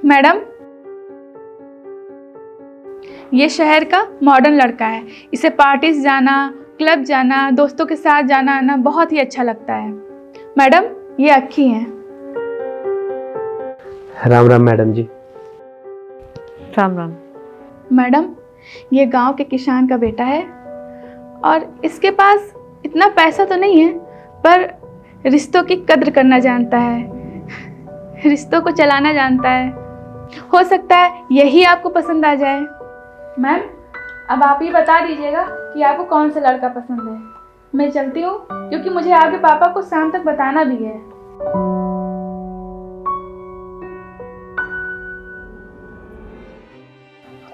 Madam, ये शहर का मॉडर्न लड़का है। इसे पार्टीज जाना, क्लब जाना, दोस्तों के साथ जाना आना बहुत ही अच्छा लगता है। मैडम, ये अक्की हैं। राम राम मैडम जी। राम राम। मैडम, ये गांव के किसान का बेटा है और इसके पास इतना पैसा तो नहीं है, पर रिश्तों की कद्र करना जानता है, रिश्तों को चलाना जानता है। हो सकता है यही आपको पसंद आ जाए। मैम, अब आप ही बता दीजिएगा कि आपको कौन सा लड़का पसंद है। मैं चलती हूँ, क्योंकि मुझे आपके पापा को शाम तक बताना भी है।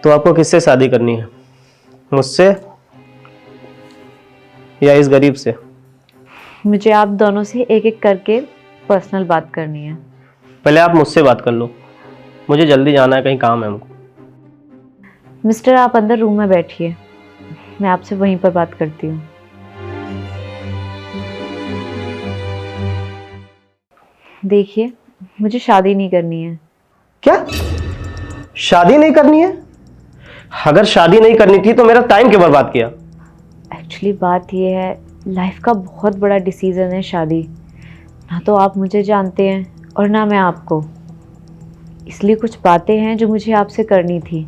तो आपको किससे शादी करनी है, मुझसे या इस गरीब से? मुझे आप दोनों से एक एक करके पर्सनल बात करनी है। पहले आप मुझसे बात कर लो, मुझे जल्दी जाना है, कहीं काम है हमको। मिस्टर, आप अंदर रूम में बैठिए, मैं आपसे वहीं पर बात करती हूँ। देखिए, मुझे शादी नहीं करनी है। क्या शादी नहीं करनी है? अगर शादी नहीं करनी थी तो मेरा टाइम क्यों बर्बाद किया? एक्चुअली बात यह है, लाइफ का बहुत बड़ा डिसीजन है शादी। ना तो आप मुझे जानते हैं और ना मैं आपको, इसलिए कुछ बातें हैं जो मुझे आपसे करनी थी।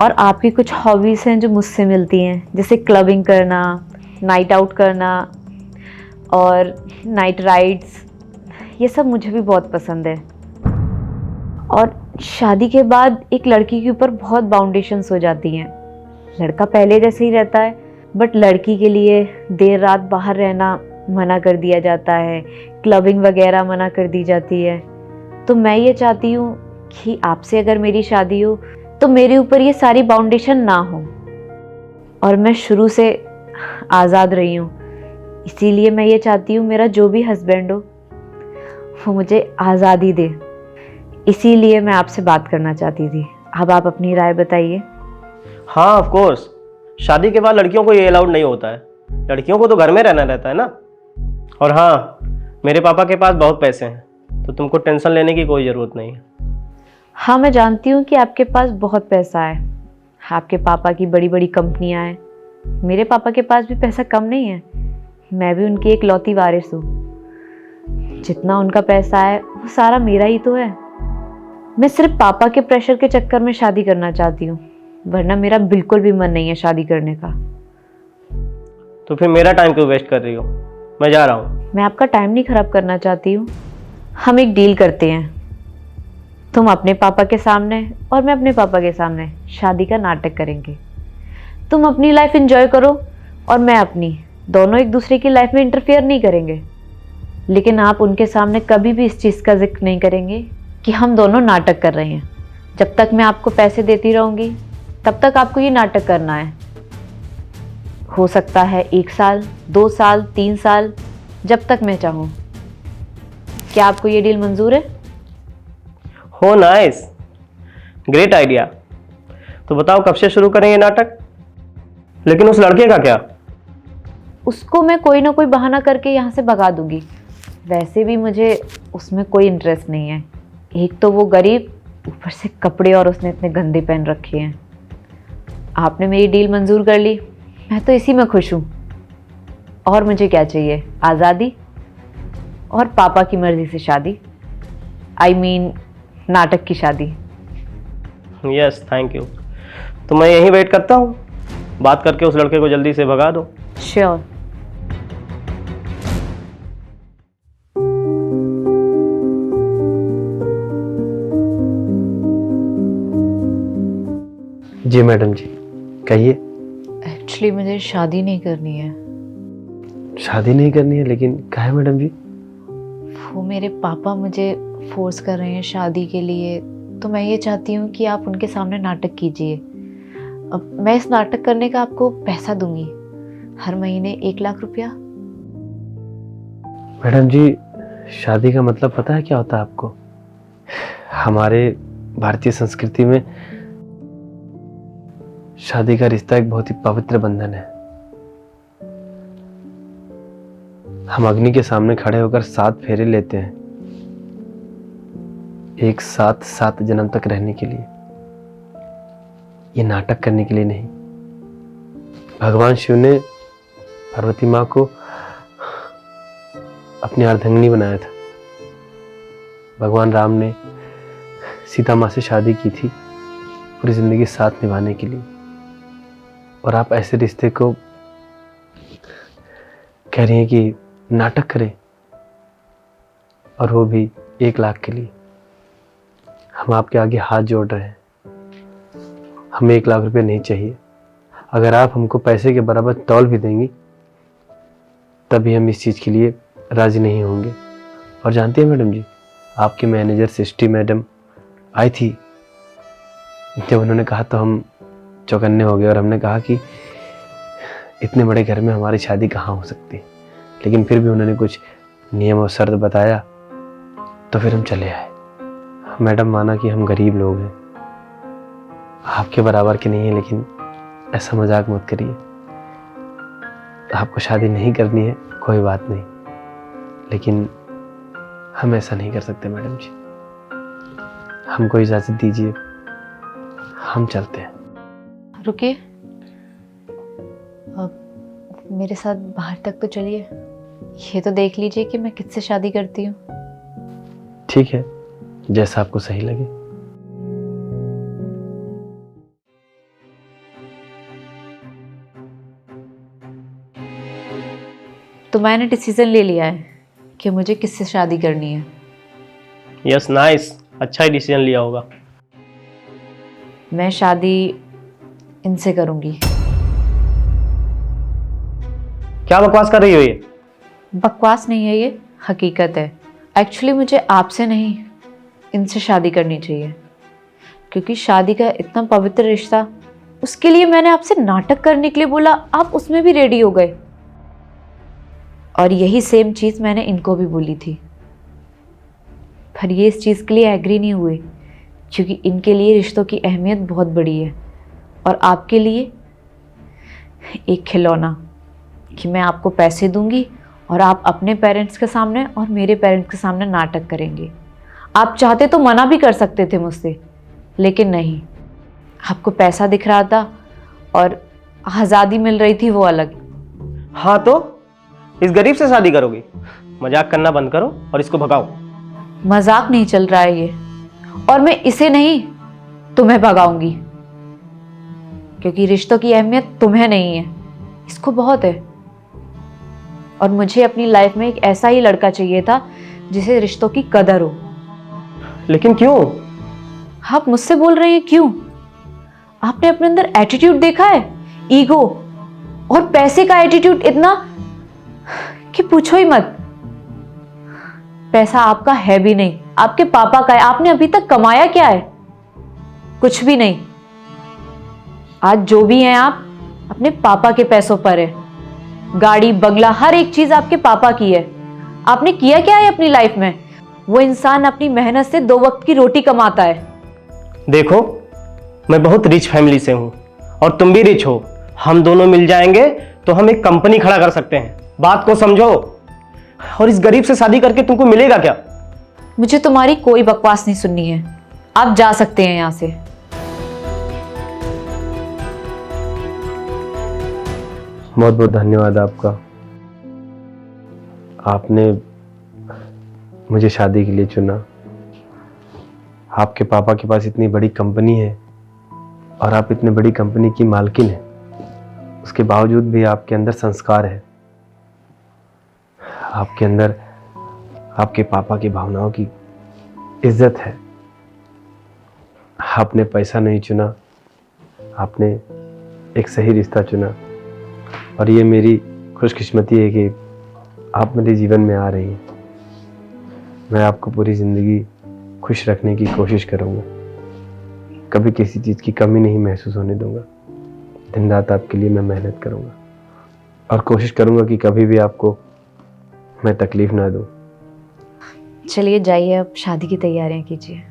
और आपकी कुछ हॉबीज़ हैं जो मुझसे मिलती हैं, जैसे क्लबिंग करना, नाइट आउट करना और नाइट राइड्स। ये सब मुझे भी बहुत पसंद है। और शादी के बाद एक लड़की के ऊपर बहुत बाउंडेशंस हो जाती हैं। लड़का पहले जैसे ही रहता है, बट लड़की के लिए देर रात बाहर रहना मना कर दिया जाता है, क्लबिंग वगैरह मना कर दी जाती है। तो मैं ये चाहती हूँ कि आपसे अगर मेरी शादी हो तो मेरे ऊपर ये सारी बाउंडेशन ना हो, और मैं शुरू से आज़ाद रही हूँ। इसीलिए मैं ये चाहती हूँ मेरा जो भी हस्बैंड हो वो मुझे आज़ादी दे। इसीलिए मैं आपसे बात करना चाहती थी। अब आप अपनी राय बताइए। हाँ ऑफ कोर्स, शादी के बाद लड़कियों को ये अलाउड नहीं होता है, लड़कियों को तो घर में रहना रहता है ना। और हाँ, मेरे पापा के पास बहुत पैसे हैं, तो तुमको टेंशन लेने की कोई ज़रूरत नहीं है। हाँ, मैं जानती हूँ कि आपके पास बहुत पैसा है, आपके पापा की बड़ी बड़ी कंपनियाँ हैं। मेरे पापा के पास भी पैसा कम नहीं है, मैं भी उनकी एक लौती वारिस हूँ। जितना उनका पैसा है वो सारा मेरा ही तो है। मैं सिर्फ पापा के प्रेशर के चक्कर में शादी करना चाहती हूँ, वरना मेरा बिल्कुल भी मन नहीं है शादी करने का। तो फिर मेरा टाइम क्यों वेस्ट कर रही हो? मैं जा रहा हूँ। मैं आपका टाइम नहीं खराब करना चाहती हूँ। हम एक डील करते हैं, तुम अपने पापा के सामने और मैं अपने पापा के सामने शादी का नाटक करेंगे। तुम अपनी लाइफ एंजॉय करो और मैं अपनी, दोनों एक दूसरे की लाइफ में इंटरफेयर नहीं करेंगे। लेकिन आप उनके सामने कभी भी इस चीज़ का जिक्र नहीं करेंगे कि हम दोनों नाटक कर रहे हैं। जब तक मैं आपको पैसे देती रहूँगी तब तक आपको ये नाटक करना है। हो सकता है 1 साल, 2 साल, 3 साल, जब तक मैं चाहूँ। क्या आपको ये डील मंजूर है? हो नाइस, ग्रेट आइडिया। तो बताओ कब से शुरू करें ये नाटक? लेकिन उस लड़के का क्या? उसको मैं कोई ना कोई बहाना करके यहाँ से भगा दूंगी। वैसे भी मुझे उसमें कोई इंटरेस्ट नहीं है। एक तो वो गरीब, ऊपर से कपड़े और उसने इतने गंदे पहन रखे हैं। आपने मेरी डील मंजूर कर ली, मैं तो इसी में खुश हूँ। और मुझे क्या चाहिए? आज़ादी और पापा की मर्जी से शादी। I mean, नाटक की शादी। Yes, thank you. तो मैं यहीं वेट करता हूँ, बात करके उस लड़के को जल्दी से भगा दो। श्योर। जी मैडम जी, कहिए। एक्चुअली मुझे शादी नहीं करनी है। शादी नहीं करनी है? लेकिन काहे मैडम जी? वो मेरे पापा मुझे फोर्स कर रहे हैं शादी के लिए, तो मैं ये चाहती हूँ कि आप उनके सामने नाटक कीजिए। अब मैं इस नाटक करने का आपको पैसा दूंगी, हर महीने 1 लाख रुपया। मैडम जी, शादी का मतलब पता है क्या होता है आपको? हमारे भारतीय संस्कृति में शादी का रिश्ता एक बहुत ही पवित्र बंधन है। हम अग्नि के सामने खड़े होकर 7 फेरे लेते हैं, एक साथ 7 जन्म तक रहने के लिए, ये नाटक करने के लिए नहीं। भगवान शिव ने पार्वती माँ को अपनी अर्धांगिनी बनाया था। भगवान राम ने सीता माँ से शादी की थी पूरी जिंदगी साथ निभाने के लिए, और आप ऐसे रिश्ते को कह रही हैं कि नाटक करें, और वो भी 1 लाख के लिए। हम आपके आगे हाथ जोड़ रहे हैं, हमें 1 लाख रुपए नहीं चाहिए। अगर आप हमको पैसे के बराबर तौल भी देंगी तभी हम इस चीज़ के लिए राज़ी नहीं होंगे। और जानती हैं मैडम जी, आपके मैनेजर सृष्टि मैडम आई थी, जब उन्होंने कहा तो हम चौकन्ने हो गए, और हमने कहा कि इतने बड़े घर में हमारी शादी कहाँ हो सकती है। लेकिन फिर भी उन्होंने कुछ नियम और शर्त बताया तो फिर हम चले आए। मैडम माना कि हम गरीब लोग हैं, आपके बराबर के नहीं है, लेकिन ऐसा मजाक मत करिए। आपको शादी नहीं करनी है कोई बात नहीं, लेकिन हम ऐसा नहीं कर सकते मैडम जी। हमको इजाज़त दीजिए, हम चलते हैं। रुकिए, अब मेरे साथ बाहर तक तो चलिए। ये तो देख लीजिए कि मैं किससे शादी करती हूँ। ठीक है, जैसा आपको सही लगे। तो मैंने डिसीजन ले लिया है कि मुझे किससे शादी करनी है। यस नाइस, अच्छा ही डिसीजन लिया होगा। मैं शादी इनसे करूंगी। क्या बकवास कर रही हो ये? बकवास नहीं है, ये हकीकत है। एक्चुअली मुझे आपसे नहीं, इनसे शादी करनी चाहिए, क्योंकि शादी का इतना पवित्र रिश्ता, उसके लिए मैंने आपसे नाटक करने के लिए बोला, आप उसमें भी रेडी हो गए। और यही सेम चीज़ मैंने इनको भी बोली थी, पर ये इस चीज़ के लिए एग्री नहीं हुए, क्योंकि इनके लिए रिश्तों की अहमियत बहुत बड़ी है, और आपके लिए एक खिलौना कि मैं आपको पैसे दूंगी और आप अपने पेरेंट्स के सामने और मेरे पेरेंट्स के सामने नाटक करेंगे। आप चाहते तो मना भी कर सकते थे मुझसे, लेकिन नहीं, आपको पैसा दिख रहा था और आज़ादी मिल रही थी, वो अलग। हाँ तो इस गरीब से शादी करोगी? मजाक करना बंद करो और इसको भगाओ। मजाक नहीं चल रहा है ये, और मैं इसे नहीं तुम्हें भगाऊंगी, क्योंकि रिश्तों की अहमियत तुम्हें नहीं है, इसको बहुत है। और मुझे अपनी लाइफ में एक ऐसा ही लड़का चाहिए था जिसे रिश्तों की कदर हो। लेकिन क्यों? आप मुझसे बोल रहे हैं क्यों? आपने अपने अंदर एटीट्यूड देखा है, ईगो और पैसे का एटीट्यूड इतना कि पूछो ही मत। पैसा आपका है भी नहीं, आपके पापा का है। आपने अभी तक कमाया क्या है? कुछ भी नहीं। आज जो भी हैं आप अपने पापा के पैसों पर है। गाड़ी बंगला हर एक चीज आपके पापा की है। आपने किया क्या है अपनी लाइफ में? वो इंसान अपनी मेहनत से 2 वक्त की रोटी कमाता है। देखो, मैं बहुत रिच फैमिली से हूँ और तुम भी रिच हो। हम दोनों मिल जाएंगे तो हम एक कंपनी खड़ा कर सकते हैं। बात को समझो। और इस गरीब से शादी करके तुमको मिलेगा क्या? मुझे तुम्हारी कोई बकवास नहीं सुननी है। आप जा सकते हैं यहां से। बहुत बहुत धन्यवाद आपका। आपने मुझे शादी के लिए चुना। आपके पापा के पास इतनी बड़ी कंपनी है और आप इतनी बड़ी कंपनी की मालकिन हैं, उसके बावजूद भी आपके अंदर संस्कार है, आपके अंदर आपके पापा की भावनाओं की इज्जत है। आपने पैसा नहीं चुना, आपने एक सही रिश्ता चुना, और ये मेरी खुशकिस्मती है कि आप मेरे जीवन में आ रही हैं। मैं आपको पूरी ज़िंदगी खुश रखने की कोशिश करूँगा, कभी किसी चीज़ की कमी नहीं महसूस होने दूँगा। दिन रात आपके लिए मैं मेहनत करूँगा और कोशिश करूँगा कि कभी भी आपको मैं तकलीफ़ ना दूँ। चलिए जाइए, अब शादी की तैयारियां कीजिए।